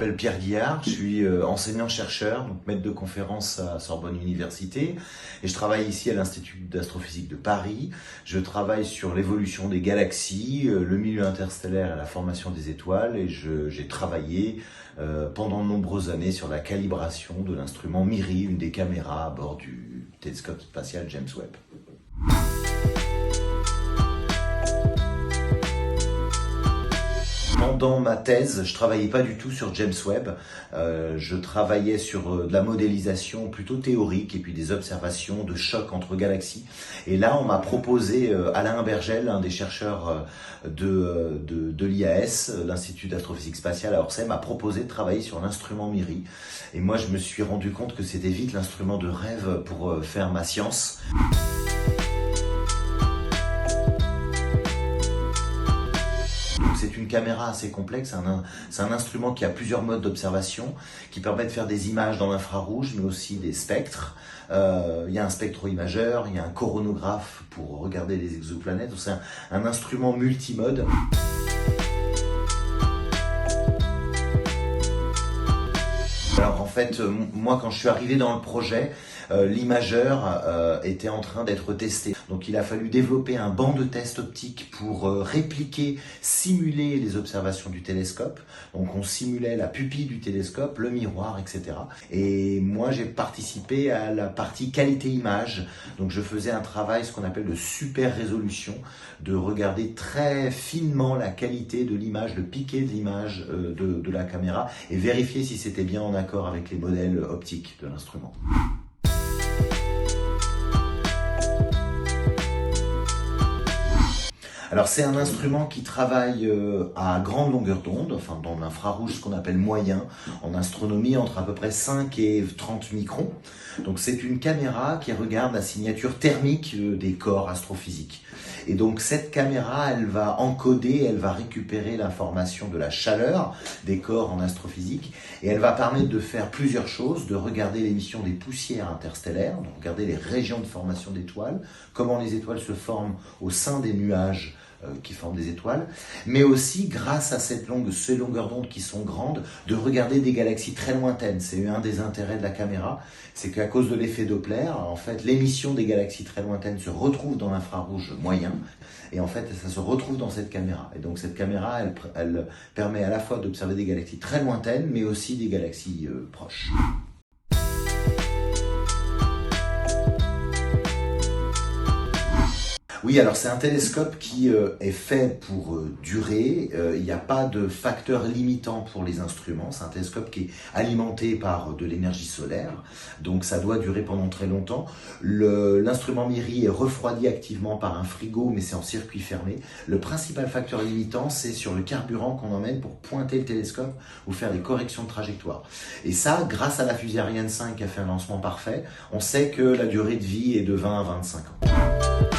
m'appelle Pierre Guillard, je suis enseignant-chercheur, donc maître de conférence à Sorbonne Université, et je travaille ici à l'Institut d'astrophysique de Paris. Je travaille sur l'évolution des galaxies, le milieu interstellaire et la formation des étoiles, et j'ai travaillé pendant de nombreuses années sur la calibration de l'instrument MIRI, une des caméras à bord du télescope spatial James Webb. Pendant ma thèse, je travaillais pas du tout sur James Webb, je travaillais sur de la modélisation plutôt théorique et puis des observations de chocs entre galaxies. Et là, on m'a proposé, Alain Bergel, un des chercheurs de l'IAS, l'Institut d'astrophysique spatiale à Orsay, m'a proposé de travailler sur l'instrument MIRI. Et moi, je me suis rendu compte que c'était vite l'instrument de rêve pour faire ma science. C'est une caméra assez complexe, c'est un instrument qui a plusieurs modes d'observation, qui permet de faire des images dans l'infrarouge, mais aussi des spectres. Il y a un spectro-imageur, il y a un coronographe pour regarder les exoplanètes. C'est un instrument multimode. Alors en fait, moi quand je suis arrivé dans le projet, l'imageur était en train d'être testé. Donc il a fallu développer un banc de test optique pour répliquer, simuler les observations du télescope. Donc on simulait la pupille du télescope, le miroir, etc. Et moi j'ai participé à la partie qualité image. Donc je faisais un travail, ce qu'on appelle de super résolution, de regarder très finement la qualité de l'image, le piqué de l'image de la caméra et vérifier si c'était bien en accord avec les modèles optiques de l'instrument. Alors c'est un instrument qui travaille à grande longueur d'onde, enfin dans l'infrarouge, ce qu'on appelle moyen, en astronomie entre à peu près 5 et 30 microns. Donc c'est une caméra qui regarde la signature thermique des corps astrophysiques. Et donc cette caméra, elle va encoder, elle va récupérer l'information de la chaleur des corps en astrophysique et elle va permettre de faire plusieurs choses, de regarder l'émission des poussières interstellaires, de regarder les régions de formation d'étoiles, comment les étoiles se forment au sein des nuages qui forment des étoiles, mais aussi grâce à ces longueurs d'onde qui sont grandes, de regarder des galaxies très lointaines. C'est un des intérêts de la caméra, c'est qu'à cause de l'effet Doppler, en fait, l'émission des galaxies très lointaines se retrouve dans l'infrarouge moyen, et en fait, ça se retrouve dans cette caméra. Et donc cette caméra, elle permet à la fois d'observer des galaxies très lointaines, mais aussi des galaxies proches. Oui, alors c'est un télescope qui est fait pour durer, il n'y a pas de facteur limitant pour les instruments, c'est un télescope qui est alimenté par de l'énergie solaire, donc ça doit durer pendant très longtemps. L'instrument MIRI est refroidi activement par un frigo, mais c'est en circuit fermé. Le principal facteur limitant, c'est sur le carburant qu'on emmène pour pointer le télescope ou faire des corrections de trajectoire. Et ça, grâce à la fusée Ariane 5 qui a fait un lancement parfait, on sait que la durée de vie est de 20 à 25 ans.